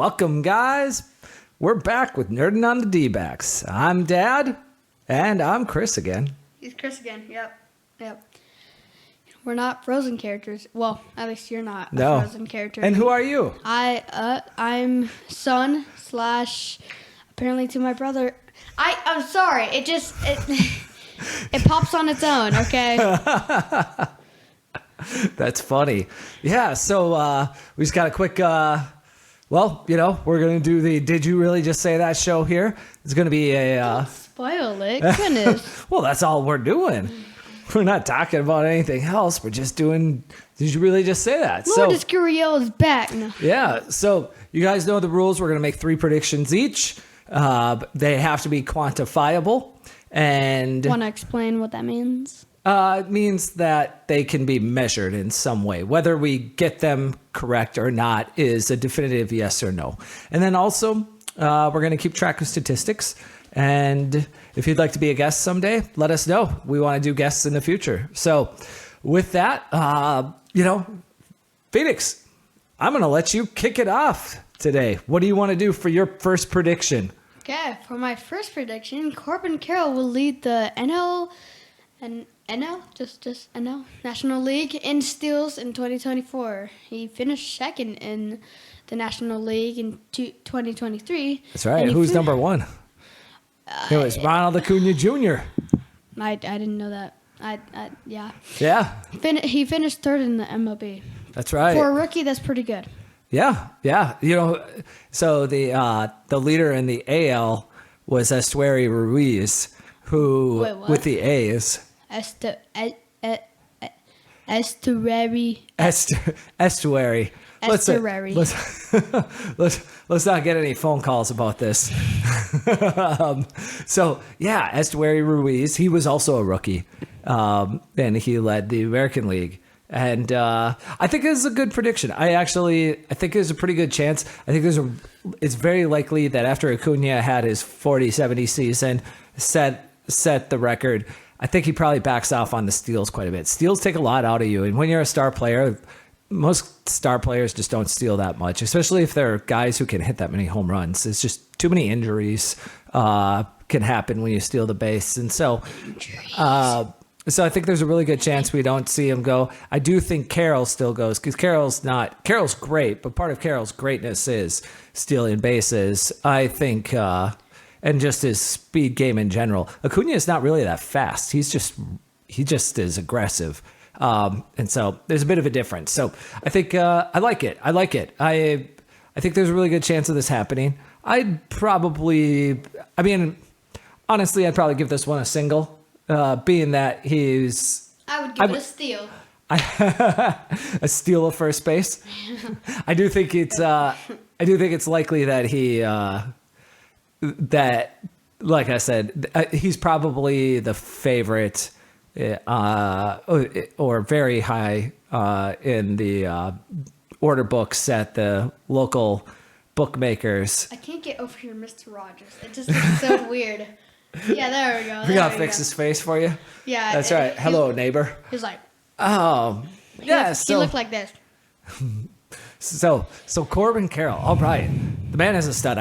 Welcome, guys. We're back with Nerding on the Dbacks. I'm Dad, and I'm Chris again. He's Chris again. Yep. We're not Frozen characters. Well, at least you're not a Frozen character. And who are you? I'm son / apparently to my brother. I'm sorry. It pops on its own. Okay. That's funny. Yeah. So we just got a quick. We're going to do the "Did You Really Just Say That" show here. It's going to be a. Don't spoil it. Goodness. Well, that's all we're doing. We're not talking about anything else. We're just doing. Did you really just say that? Lourdes Gurriel is back. No. Yeah. So you guys know the rules. We're going to make 3 predictions each. They have to be quantifiable. And want to explain what that means? It means that they can be measured in some way. Whether we get them correct or not is a definitive yes or no. And then also, we're going to keep track of statistics. And if you'd like to be a guest someday, let us know. We want to do guests in the future. So with that, Phoenix, I'm going to let you kick it off today. What do you want to do for your first prediction? Okay, for my first prediction, Corbin Carroll will lead the NL National League in steals in 2024. He finished second in the National League in 2023. That's right. Who's number 1? It was Ronald Acuna Jr. I didn't know that. Yeah. Yeah. He finished third in the MLB. That's right. For a rookie, that's pretty good. Yeah. So the leader in the AL was Estuary Ruiz, who with the A's. Estuary. Let's not get any phone calls about this. Estuary Ruiz, he was also a rookie, and he led the American League. And I think it's a good prediction. I think there's a pretty good chance. I think it's very likely that after Acuna had his 40-70 season, set the record, I think he probably backs off on the steals quite a bit. Steals take a lot out of you. And when you're a star player, most star players just don't steal that much, especially if they're guys who can hit that many home runs. It's just too many injuries can happen when you steal the base. And so I think there's a really good chance we don't see him go. I do think Carroll still goes because Carroll's great, but part of Carroll's greatness is stealing bases. I think, and just his speed game in general. Acuna is not really that fast. He just is aggressive. And so there's a bit of a difference. So I think, I like it. I think there's a really good chance of this happening. Honestly, I'd probably give this one a single, being that I would give it a steal. A steal of first base. I do think it's likely that he, like I said, he's probably the favorite, or very high in the order books at the local bookmakers. I can't get over here, Mr. Rogers. It just looks so weird. Yeah, there we go. We gotta fix his face for you. Yeah, that's right. Hello, neighbor. He's like, oh, yeah. He looked like this. So Corbin Carroll. All right, the man is a stud.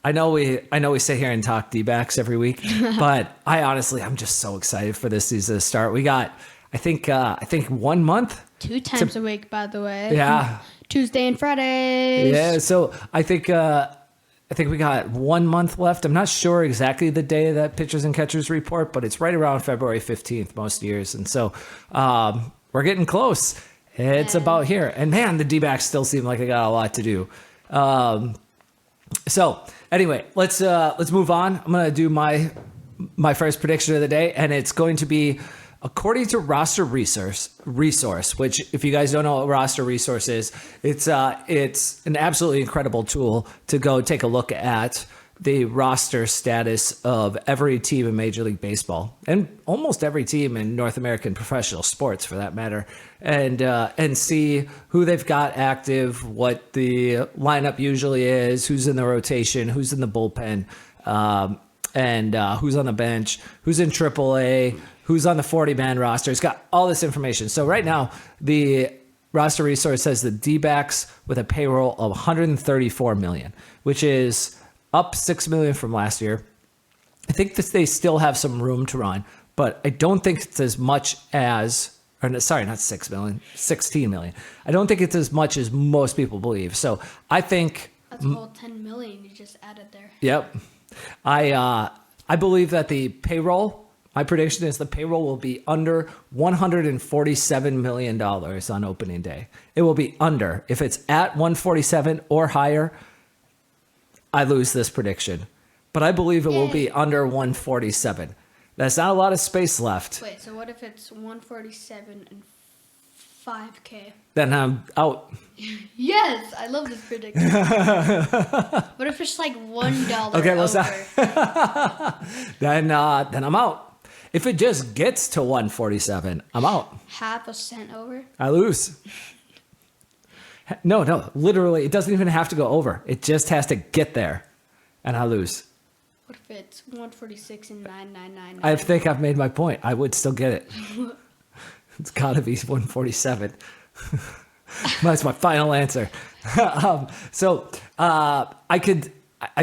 I know we sit here and talk D-backs every week, but I'm just so excited for this season to start. We got, I think 1 month. 2 times a week, by the way. Yeah. Tuesday and Fridays. Yeah. So I think we got 1 month left. I'm not sure exactly the day that pitchers and catchers report, but it's right around February 15th most years. And so we're getting close. It's about here. And man, the D-backs still seem like they got a lot to do. So anyway, let's move on. I'm going to do my first prediction of the day, and it's going to be according to Roster Resource, which if you guys don't know what Roster Resource is, it's an absolutely incredible tool to go take a look at the roster status of every team in Major League Baseball and almost every team in North American professional sports for that matter, and see who they've got active, what the lineup usually is, who's in the rotation, who's in the bullpen, and who's on the bench, who's in AAA, who's on the 40-man roster. It's got all this information. So right now, the Roster Resource says the D-backs with a payroll of $134 million, which is up $6 million from last year. I think that they still have some room to run, but I don't think it's as much as, or sorry, not 6 million, 16 million. I don't think it's as much as most people believe. So I think That's a whole 10 million you just added there. Yep. I believe that the payroll, my prediction is the payroll will be under $147 million on opening day. It will be under. If it's at 147 or higher, I lose this prediction. But I believe it will be under 147. That's not a lot of space left. Wait, so what if it's 147 and 5K? Then I'm out. Yes, I love this prediction. What if it's like $1 Okay, well, over? then I'm out. If it just gets to 147, I'm out. Half a cent over? I lose. No, literally, it doesn't even have to go over. It just has to get there, and I lose. What if it's 146 and 999? I think I've made my point. I would still get it. It's got to be 147. That's my final answer. I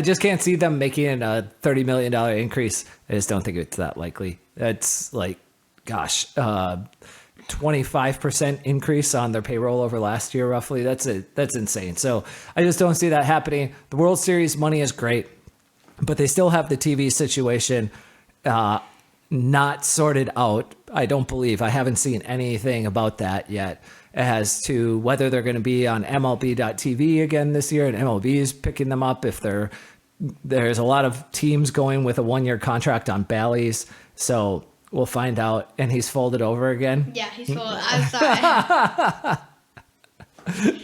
just can't see them making a $30 million increase. I just don't think it's that likely. That's like, 25% increase on their payroll over last year, roughly. That's insane. So I just don't see that happening. The World Series money is great, but they still have the TV situation not sorted out. I don't believe. I haven't seen anything about that yet as to whether they're going to be on MLB.TV again this year, and MLB is picking them up. If there's a lot of teams going with a 1-year contract on Bally's, so we'll find out. And he's folded over again. Yeah, he's folded. I'm sorry.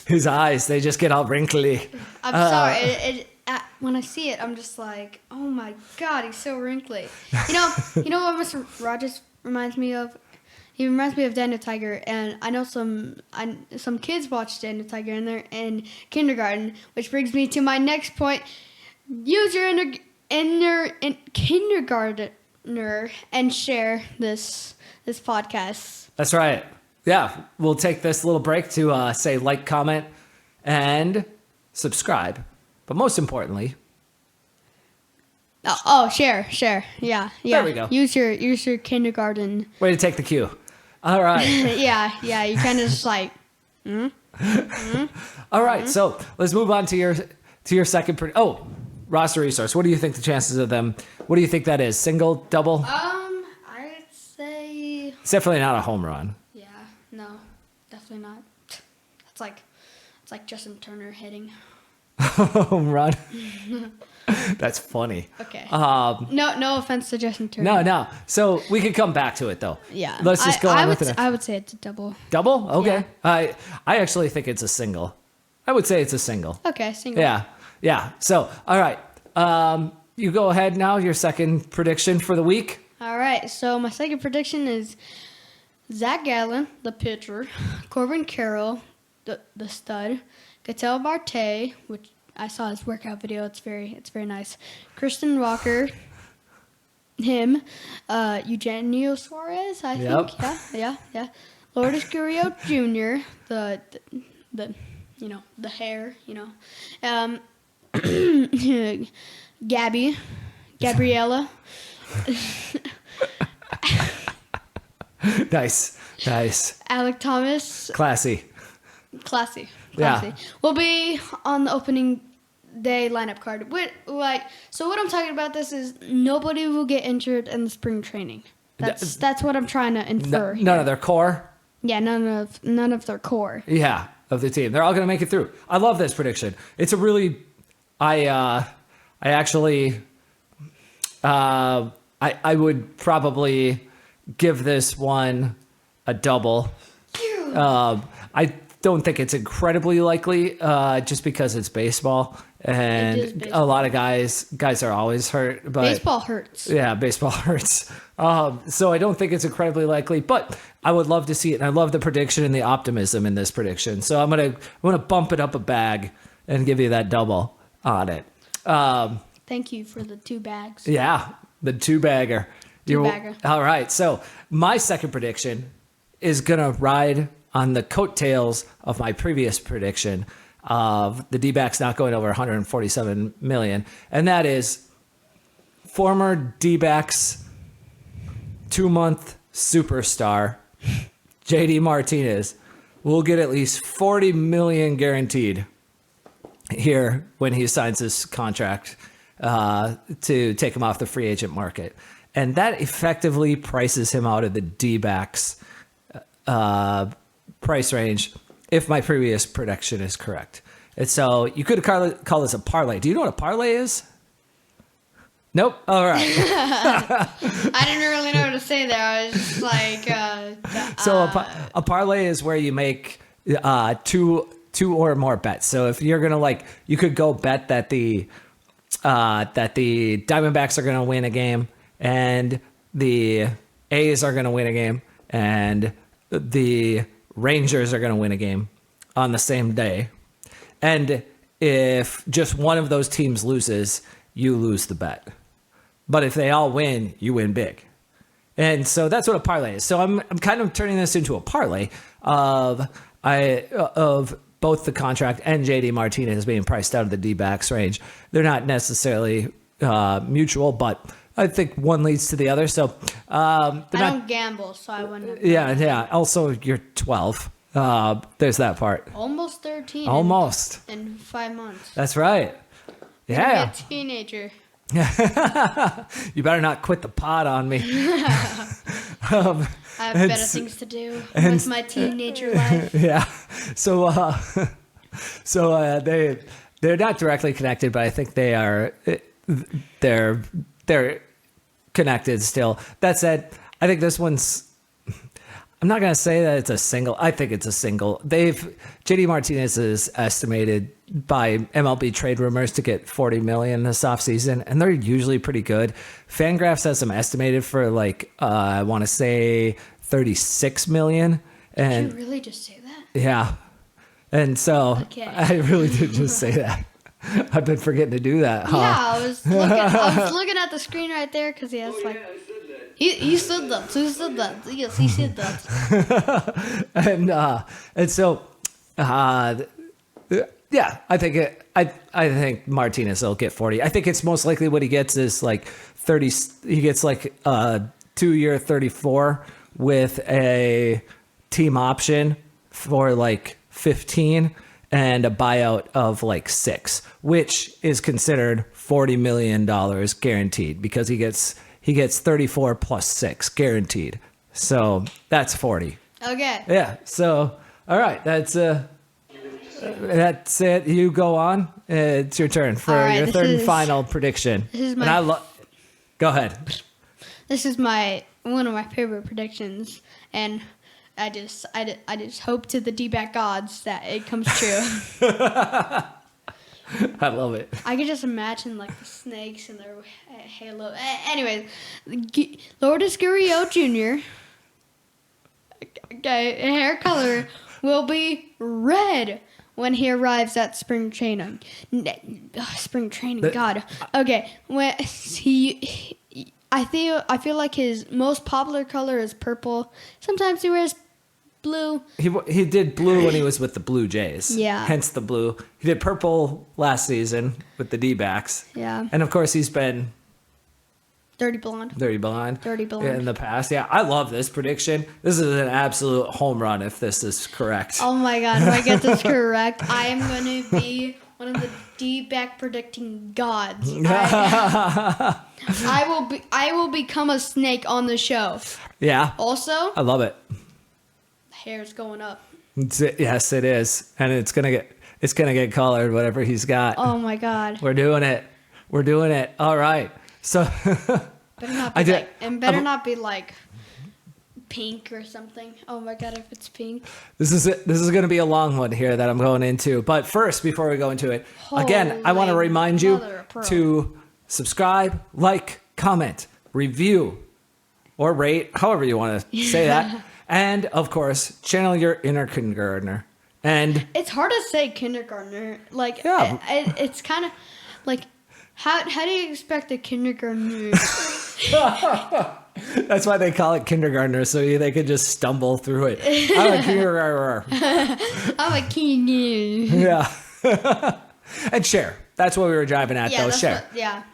his eyes, they just get all wrinkly. I'm sorry. When I see it, I'm just like, oh my God, he's so wrinkly. You know what Mr. Rogers reminds me of? He reminds me of Daniel Tiger, and I know some kids watch Daniel Tiger and they're in kindergarten, which brings me to my next point. Use your inner kindergartner and share this podcast. That's right. Yeah, we'll take this little break to say like, comment, and subscribe. But most importantly, share. Yeah. There we go. Use your kindergarten. Way to take the cue. All right. yeah. You kind of just like. All right. So let's move on to your second. Roster Resource. What do you think the chances of them? What do you think that is? Single, double? I'd say. It's definitely not a home run. Yeah. No, definitely not. It's like Justin Turner hitting. Home run. That's funny. Okay. No offense to Justin Turner. No. So we could come back to it though. Yeah. Let's just go on with it. I would say it's a double. Double? Okay. Yeah. I actually think it's a single. I would say it's a single. Okay, single. Yeah. So, all right. You go ahead now. Your second prediction for the week. All right. So my second prediction is Zach Gallen, the pitcher, Corbin Carroll, the stud, Gatel Marte, which I saw his workout video. It's very nice. Kristen Walker, him, Eugenio Suarez, I think. Yeah. Lourdes Gurriel Jr., the hair, Gabriella. Nice. Alec Thomas. Classy. Yeah. Will be on the opening day lineup card. So what I'm talking about this is nobody will get injured in the spring training. That's what I'm trying to infer. None of their core? Yeah, none of their core. Yeah, of the team. They're all going to make it through. I love this prediction. It's a really I would probably give this one a double. I don't think it's incredibly likely, just because it's baseball, and a lot of guys are always hurt. But baseball hurts. Yeah, baseball hurts. So I don't think it's incredibly likely, but I would love to see it, and I love the prediction and the optimism in this prediction. So I'm gonna bump it up a bag and give you that double on it. Thank you for the 2 bags. Yeah, the 2-bagger. Two-bagger. All right. So my second prediction is going to ride on the coattails of my previous prediction of the D-backs not going over 147 million. And that is former D-backs 2-month superstar JD Martinez will get at least 40 million guaranteed here when he signs his contract to take him off the free agent market. And that effectively prices him out of the D-backs price range if my previous prediction is correct. And so you could call this a parlay. Do you know what a parlay is? Nope. All right. I didn't really know what to say there. I was just like... So a parlay is where you make two or more bets. So if you're going to you could go bet that the Diamondbacks are going to win a game and the A's are going to win a game and the Rangers are going to win a game on the same day. And if just one of those teams loses, you lose the bet. But if they all win, you win big. And so that's what a parlay is. So I'm kind of turning this into a parlay of both the contract and JD Martinez being priced out of the D-backs range. They're not necessarily mutual, but I think one leads to the other. So I don't gamble, so I wouldn't. Yeah. Also, you're 12. There's that part. Almost 13. Almost. In 5 months. That's right. Yeah. A teenager. You better not quit the pot on me. I have better things to do with my teenager life. Yeah. So they're not directly connected, but I think they're connected still. That said, I think this one's. I'm not going to say that it's a single. I think it's a single. JD Martinez is estimated by MLB Trade Rumors to get 40 million this offseason, and they're usually pretty good. Fangraphs has them estimated for I want to say 36 million. And did you really just say that? Yeah. And so okay. I really did just say that. I've been forgetting to do that, huh? Yeah, I was looking at the screen right there because he has He said that. He said that. Yes, he said that. and so, yeah, I think Martinez will get 40. I think it's most likely what he gets is 30. He gets a 2-year 34 with a team option for 15 and a buyout of 6, which is considered $40 million guaranteed because he gets 34 plus 6 guaranteed. So that's 40. Okay. Yeah. So, all right. That's it. You go on. It's your turn for your third and final prediction. This is my. Go ahead. This is one of my favorite predictions, and I just hope to the D-back gods that it comes true. I love it. I could just imagine the snakes and their halo. Anyways, Lourdes Gurriel Jr. Hair color will be red when he arrives at spring training. God. Okay, when I feel like his most popular color is purple. Sometimes he wears blue. He did blue when he was with the Blue Jays. Yeah. Hence the blue. He did purple last season with the D-backs. Yeah. And of course he's been Dirty blonde. In the past. Yeah, I love this prediction. This is an absolute home run if this is correct. Oh my God, if I get this correct, I am going to be one of the D-back predicting gods. I will become a snake on the show. Yeah. Also, I love it. Hair's going up. Yes, it is. And it's gonna get colored, whatever he's got. Oh my God. We're doing it. All right. So better not be pink or something. Oh my God, if it's pink. This is going to be a long one here that I'm going into. But first, before we go into it, again, I want to remind you to subscribe, comment, review, or rate, however you want to say that. And of course, channel your inner kindergartner. And it's hard to say kindergartner. It's kind of how do you expect a kindergartner? That's why they call it kindergartner, so they could just stumble through it. I'm a kindergartner. I'm a king. Yeah. And share. That's what we were driving at, though. Share.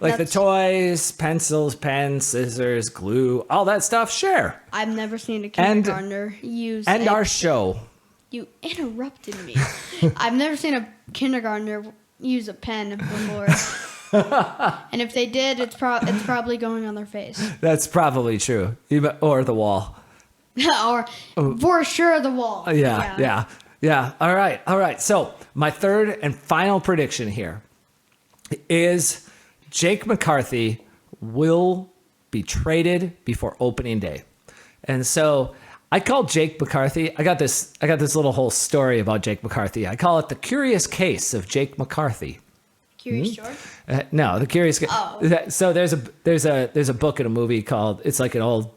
Like the toys, pencils, pens, scissors, glue, all that stuff. Share. I've never seen a kindergartner use. And our show. You interrupted me. I've never seen a kindergartner use a pen before. And if they did, it's probably going on their face. That's probably true. Or the wall. Or for sure the wall. Yeah. All right. So my third and final prediction here is Jake McCarthy will be traded before opening day. And so I call Jake McCarthy. I got this little whole story about Jake McCarthy. I call it the curious case of Jake McCarthy. Curious George? No, the curious. Oh. So there's a book and a movie called, it's like an old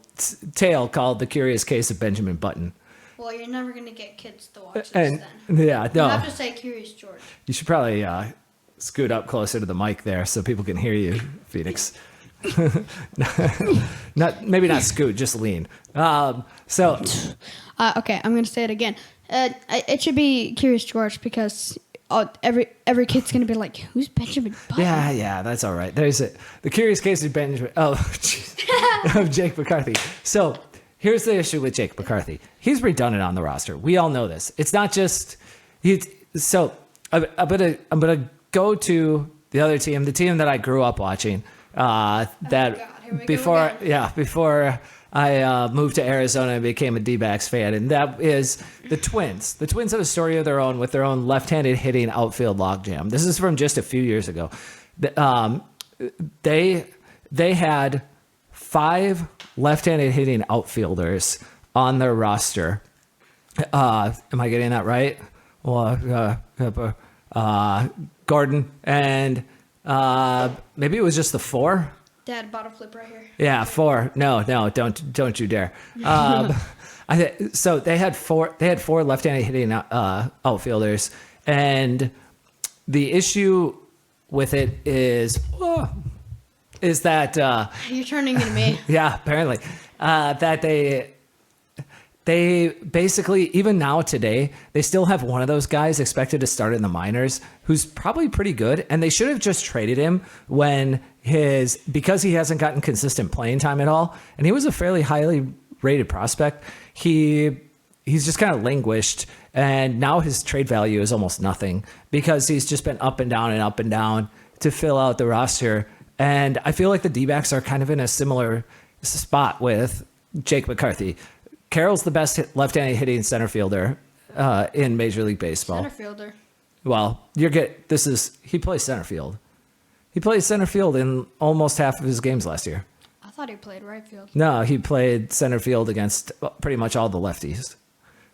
tale called The Curious Case of Benjamin Button. Well, you're never gonna get kids to watch this And then. yeah, no. You have to say Curious George. You should probably scoot up closer to the mic there so people can hear you, Phoenix. Maybe not scoot, just lean. Okay, I'm gonna say it again. It should be Curious George because every kid's gonna be like, "Who's Benjamin Button?" Yeah, that's all right. There's the Curious Case of Benjamin. Oh, of Jake McCarthy. So here's the issue with Jake McCarthy. He's redundant on the roster. We all know this. It's not just. So I'm gonna go to the other team, the team that I grew up watching. Before I moved to Arizona and became a Dbacks fan, and that is the Twins. The Twins have a story of their own with their own left-handed hitting outfield logjam. This is from just a few years ago. They had 5 left-handed hitting outfielders on their roster. Am I getting that right? Well, Gordon and maybe it was just the 4. Dad, bottle flip right here. Yeah, 4. No, don't you dare. So they had 4 left-handed hitting outfielders, and the issue with it is that You're turning into me. yeah, apparently that they basically, even now today, they still have one of those guys expected to start in the minors who's probably pretty good. And they should have just traded him because he hasn't gotten consistent playing time at all. And he was a fairly highly rated prospect. He's just kind of languished. And now his trade value is almost nothing because he's just been up and down to fill out the roster. And I feel like the D-backs are kind of in a similar spot with Jake McCarthy. Carroll's the best left-handed hitting center fielder in Major League Baseball. Center fielder. Well, he plays center field. He plays center field in almost half of his games last year. I thought he played right field. No, he played center field against pretty much all the lefties.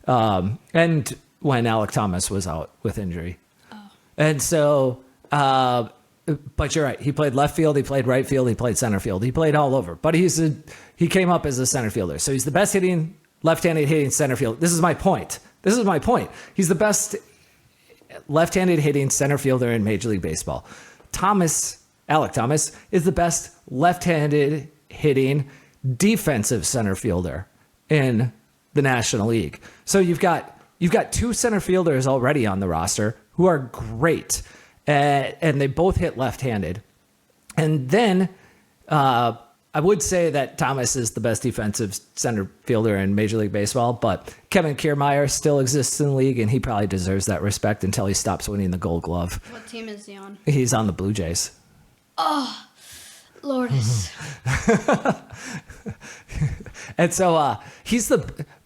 And when Alek Thomas was out with injury. Oh. And so, but you're right. He played left field, he played right field, he played center field. He played all over. But he came up as a center fielder. So he's the best left-handed hitting center field. This is my point. He's the best left-handed hitting center fielder in Major League Baseball. Alek Thomas is the best left-handed hitting defensive center fielder in the National League. So you've got 2 center fielders already on the roster who are great, and they both hit left-handed. And then I would say that Thomas is the best defensive center fielder in Major League Baseball, but Kevin Kiermaier still exists in the league, and he probably deserves that respect until he stops winning the Gold Glove. What team is he on? He's on the Blue Jays. Oh, Lourdes. And so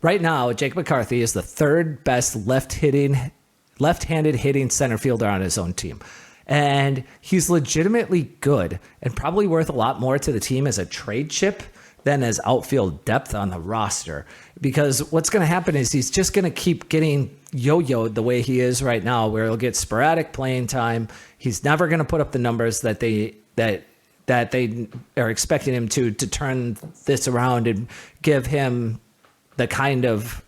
right now, Jake McCarthy is the 3rd best left-handed hitting center fielder on his own team. And he's legitimately good and probably worth a lot more to the team as a trade chip than as outfield depth on the roster. Because what's going to happen is he's just going to keep getting yo-yoed the way he is right now, where he'll get sporadic playing time. He's never going to put up the numbers that they are expecting him to turn this around and give him the kind of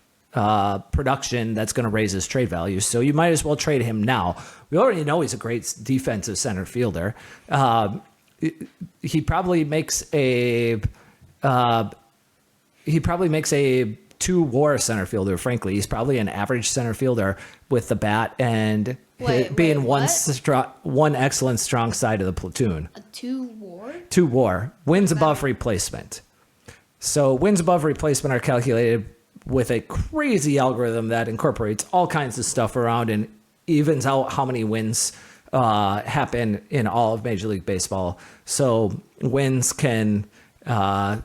production that's going to raise his trade value. So you might as well trade him now. We already know he's a great defensive center fielder. He probably makes a he probably makes a 2-WAR center fielder. Frankly, he's probably an average center fielder with the bat and being one excellent strong side of the platoon. A 2-WAR? 2-WAR, wins above replacement. So wins above replacement are calculated with a crazy algorithm that incorporates all kinds of stuff around and evens out how many wins happen in all of Major League Baseball. So wins are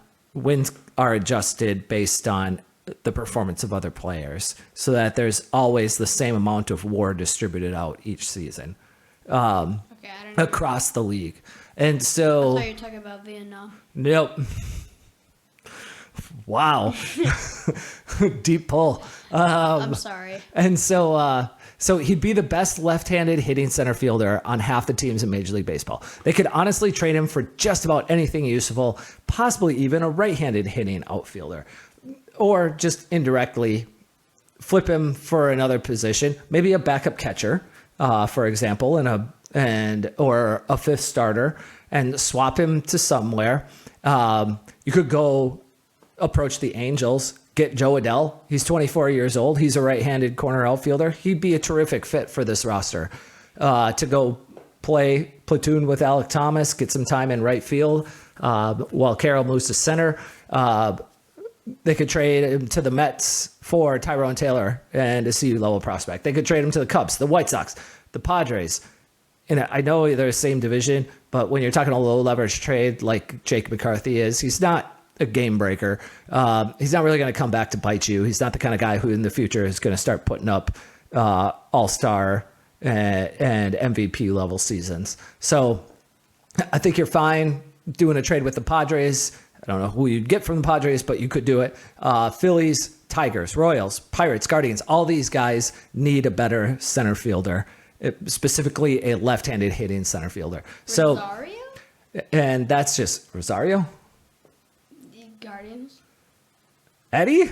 adjusted based on the performance of other players, so that there's always the same amount of WAR distributed out each season across the league. And so I thought you were talking about Vietnam. Nope. Wow. Deep pull. I'm sorry. And so he'd be the best left-handed hitting center fielder on half the teams in Major League Baseball. They could honestly trade him for just about anything useful, possibly even a right-handed hitting outfielder, or just indirectly flip him for another position, maybe a backup catcher, for example, or a fifth starter, and swap him to somewhere. You could go approach the Angels, get Joe Adell. He's 24 years old. He's a right-handed corner outfielder. He'd be a terrific fit for this roster. To go play platoon with Alek Thomas, get some time in right field while Carroll moves to center. They could trade him to the Mets for Tyrone Taylor and a CU-level prospect. They could trade him to the Cubs, the White Sox, the Padres. And I know they're the same division, but when you're talking a low-leverage trade like Jake McCarthy is, he's not a game breaker. He's not really going to come back to bite you. He's not the kind of guy who in the future is going to start putting up all-star and MVP level seasons. So I think you're fine doing a trade with the Padres. I don't know who you'd get from the Padres, but you could do it. Phillies, Tigers, Royals, Pirates, Guardians, all these guys need a better center fielder, specifically a left-handed hitting center fielder. Rosario? And that's just Rosario? Guardians? Eddie?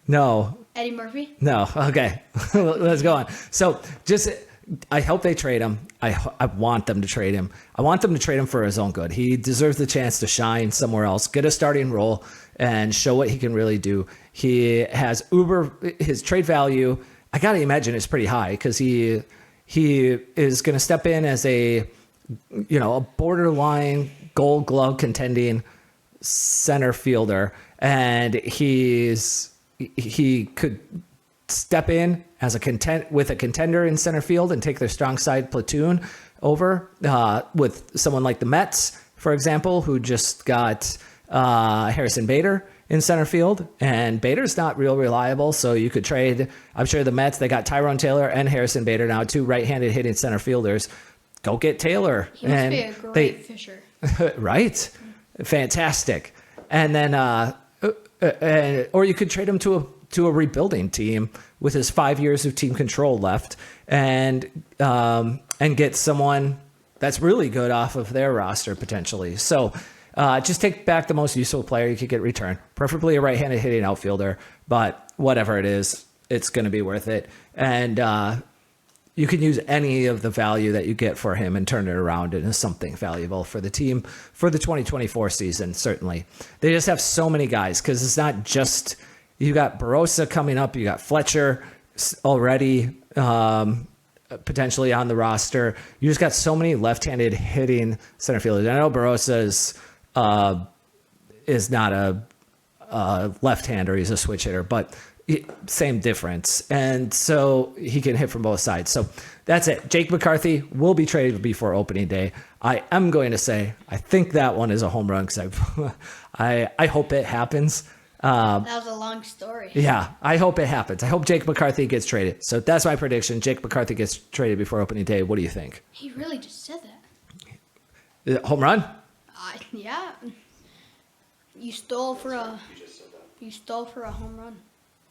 No. Eddie Murphy? No. Okay. Let's go on. So I hope they trade him. I want them to trade him. I want them to trade him for his own good. He deserves the chance to shine somewhere else, get a starting role, and show what he can really do. He has his trade value, I got to imagine, is pretty high because he is going to step in as a borderline Gold Glove contending center fielder, and he could step in as a contender in center field and take their strong side platoon over with someone like the Mets, for example, who just got Harrison Bader in center field, and Bader's not real reliable, so you could trade. I'm sure the Mets, they got Tyrone Taylor and Harrison Bader now, 2 right-handed hitting center fielders. Go get Taylor. He must be a great fisher. Right? Fantastic. And then or you could trade him to a rebuilding team with his 5 years of team control left, and get someone that's really good off of their roster potentially. So just take back the most useful player you could get return, preferably a right-handed hitting outfielder, but whatever it is, it's going to be worth it. And you can use any of the value that you get for him and turn it around into something valuable for the team for the 2024 season. Certainly, they just have so many guys, because it's not just, you got Barossa coming up, you got Fletcher already potentially on the roster. You just got so many left-handed hitting center fielders. I know Barossa is not a left-hander; he's a switch hitter, but same difference. And so he can hit from both sides. So that's it. Jake McCarthy will be traded before opening day. I am going to say I think that one is a home run, because I hope it happens. That was a long story. Yeah, I hope it happens. I hope Jake McCarthy gets traded. So that's my prediction. Jake McCarthy gets traded before opening day. What do you think? He really just said that. Home run? Yeah. You stole for a home run.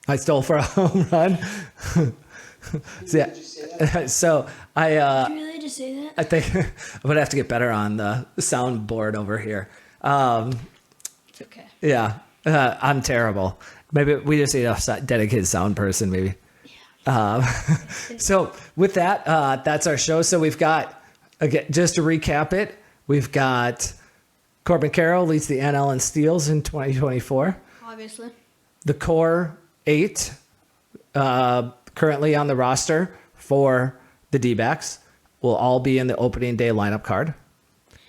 I stole for a home run. So I Did you really just say that? I think I'm gonna have to get better on the soundboard over here. It's okay. Yeah, I'm terrible. Maybe we just need a dedicated sound person. Maybe. So with that, that's our show. So we've got, again, just to recap it, we've got Corbin Carroll leads the NL in steals in 2024. Obviously. The core 8 currently on the roster for the D-backs will all be in the opening day lineup card.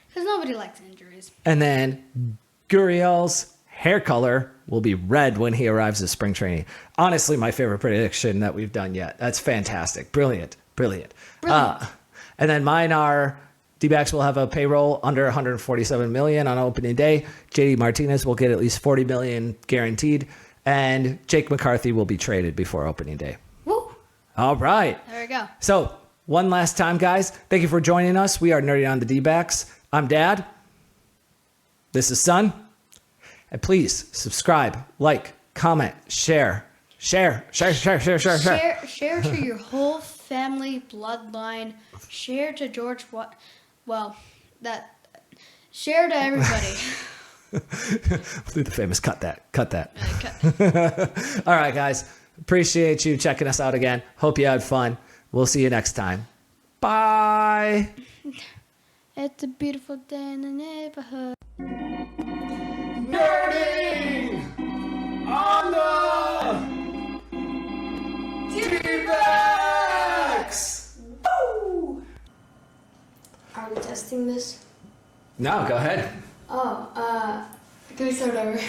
Because nobody likes injuries. And then Gurriel's hair color will be red when he arrives at spring training. Honestly, my favorite prediction that we've done yet. That's fantastic. Brilliant. And then mine are D-backs will have a payroll under 147 million on opening day. JD Martinez will get at least 40 million guaranteed. And Jake McCarthy will be traded before opening day. Woo! All right. There we go. So one last time, guys, thank you for joining us. We are Nerdy on the D-backs. I'm Dad. This is Son. And please subscribe, like, comment, share to your whole family bloodline. Share to George. Share to everybody. Do the famous cut that. All right, guys. Appreciate you checking us out again. Hope you had fun. We'll see you next time. Bye. It's a beautiful day in the neighborhood. Nerding on the Dbacks. Woo! Are we testing this? No, go ahead. Can we start over?